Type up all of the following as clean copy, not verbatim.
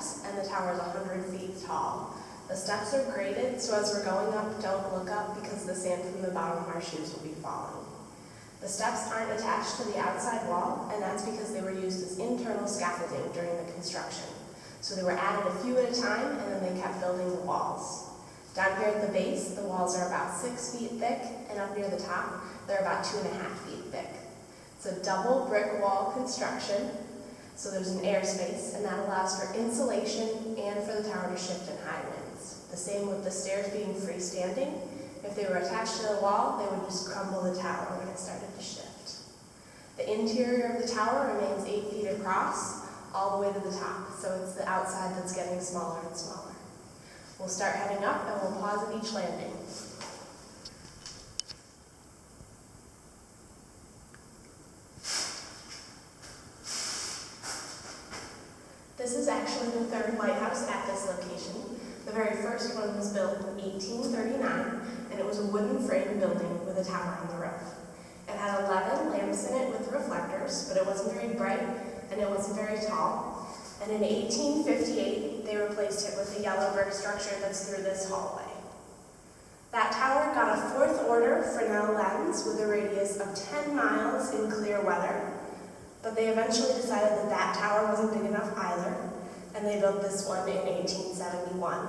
steps, and the tower is 100 feet tall. The steps are graded, so as we're going up, don't look up because the sand from the bottom of our shoes will be falling. The steps aren't attached to the outside wall, and that's because they were used as internal scaffolding during the construction. So they were added a few at a time, and then they kept building the walls. Down here at the base, the walls are about 6 feet thick, and up near the top, they're about 2.5 feet thick. It's a double brick wall construction, so there's an air space, and that allows for insulation and for the tower to shift in high winds. The same with the stairs being freestanding. If they were attached to the wall, they would just crumble the tower when it started to shift. The interior of the tower remains 8 feet across, all the way to the top, so it's the outside that's getting smaller and smaller. We'll start heading up, and we'll pause at each landing. This is actually the third lighthouse at this location. The very first one was built in 1839, and it was a wooden frame building with a tower on the roof. It had 11 lamps in it with reflectors, but it wasn't very bright, and it wasn't very tall. And in 1858, they replaced it with the yellow brick structure that's through this hallway. That tower got a 4th order Fresnel lens with a radius of 10 miles in clear weather, but they eventually decided that that tower wasn't big enough either, and they built this one in 1871.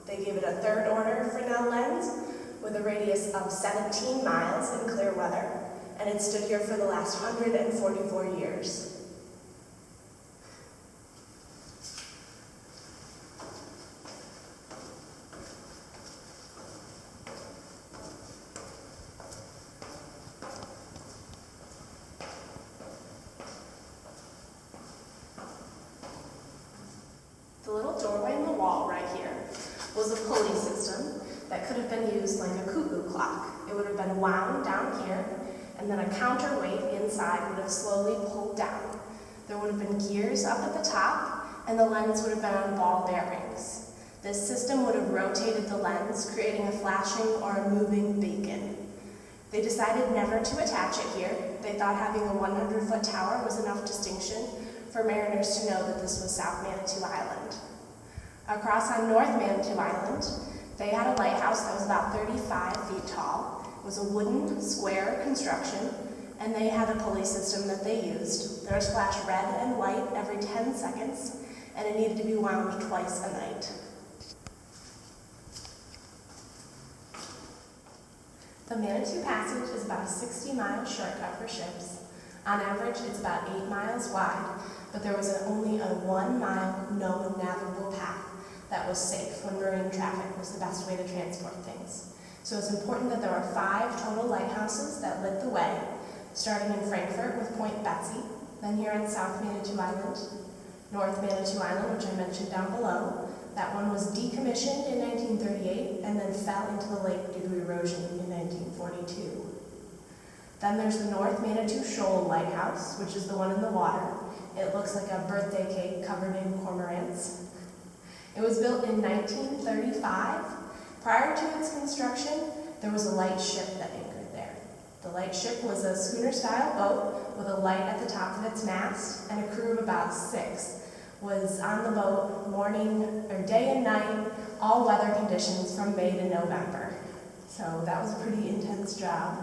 They gave it a 3rd order Fresnel lens with a radius of 17 miles in clear weather, and it stood here for the last 144 years. The little doorway in the wall right here was a pulley system that could have been used like a cuckoo clock. It would have been wound down here, and then a counterweight inside would have slowly pulled down. There would have been gears up at the top, and the lens would have been on ball bearings. This system would have rotated the lens, creating a flashing or a moving beacon. They decided never to attach it here. They thought having a 100-foot tower was enough distinction for mariners to know that this was South Manitou Island. Across on North Manitou Island, they had a lighthouse that was about 35 feet tall. It was a wooden, square construction, and they had a pulley system that they used. There was flash red and white every 10 seconds, and it needed to be wound twice a night. The Manitou Passage is about a 60-mile shortcut for ships. On average, it's about 8 miles wide, but there was only a 1-mile known navigable path that was safe when marine traffic was the best way to transport things. So it's important that there are 5 total lighthouses that lit the way, starting in Frankfurt with Point Betsy, then here on South Manitou Island, North Manitou Island, which I mentioned down below. That one was decommissioned in 1938 and then fell into the lake due to erosion in 1942. Then there's the North Manitou Shoal Lighthouse, which is the one in the water. It looks like a birthday cake covered in cormorants. It was built in 1935. Prior to its construction, there was a light ship that anchored there. The light ship was a schooner-style boat with a light at the top of its mast, and a crew of about 6 was on the boat day and night, all weather conditions from May to November. So that was a pretty intense job.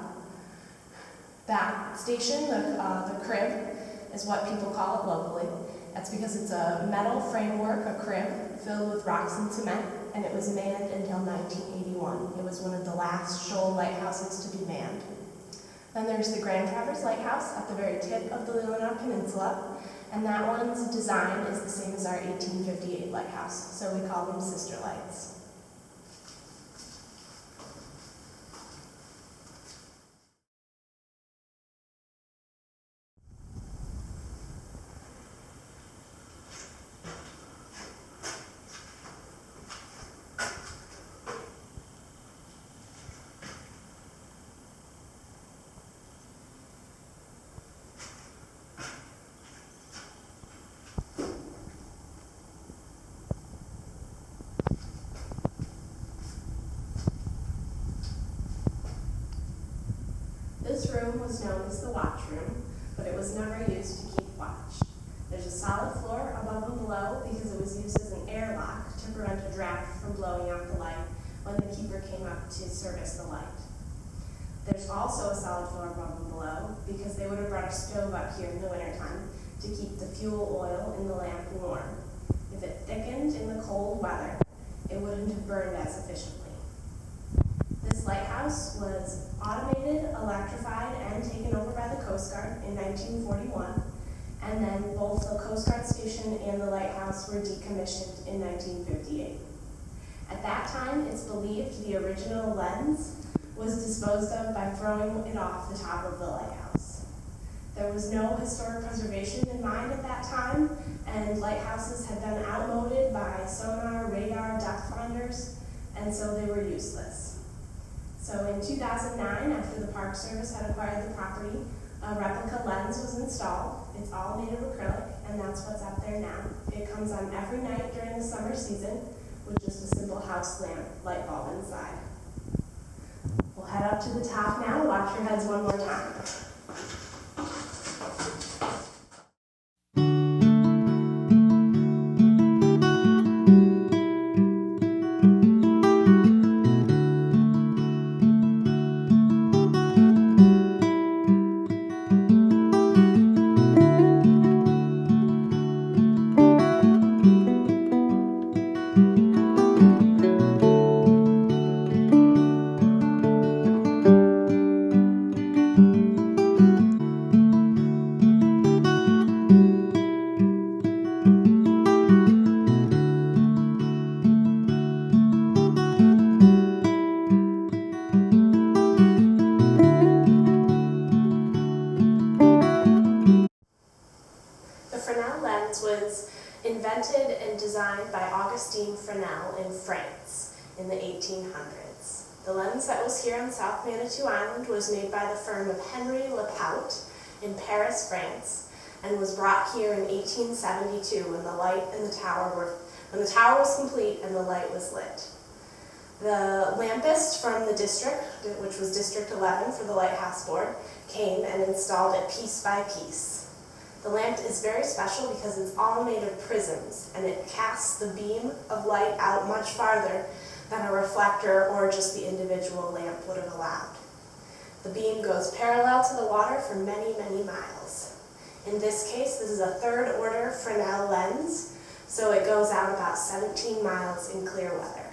That station, the crib, is what people call it locally. That's because it's a metal framework, a crib, filled with rocks and cement, and it was manned until 1981. It was one of the last shoal lighthouses to be manned. Then there's the Grand Traverse Lighthouse at the very tip of the Leelanau Peninsula, and that one's design is the same as our 1858 lighthouse, so we call them sister lights. This room was known as the watch room, but it was never used to keep watch. There's a solid floor above and below because it was used as an to prevent a draft from blowing out the light when the keeper came up to service the light. There's also a solid floor above and below because they would have brought a stove up here in the wintertime to keep the fuel oil in the lamp warm. If it thickened in the cold weather, it wouldn't have burned as efficiently. This lighthouse was automated, electrified, and taken over by the Coast Guard in 1941, and then both the Coast Guard station and the lighthouse were decommissioned in 1958. At that time, it's believed the original lens was disposed of by throwing it off the top of the lighthouse. There was no historic preservation in mind at that time, and lighthouses had been outmoded by sonar, radar, depth finders, and so they were useless. So in 2009, after the Park Service had acquired the property, a replica lens was installed. It's all made of acrylic, and that's what's up there now. It comes on every night during the summer season with just a simple house lamp light bulb inside. We'll head up to the top now and watch your heads one more time. Was invented and designed by Augustine Fresnel in France in the 1800s. The lens that was here on South Manitou Island was made by the firm of Henry Lepaute in Paris, France, and was brought here in 1872 when the tower was complete and the light was lit. The lampist from the district, which was District 11 for the Lighthouse Board, came and installed it piece by piece. The lamp is very special because it's all made of prisms, and it casts the beam of light out much farther than a reflector or just the individual lamp would have allowed. The beam goes parallel to the water for many, many miles. In this case, this is a third order Fresnel lens, so it goes out about 17 miles in clear weather.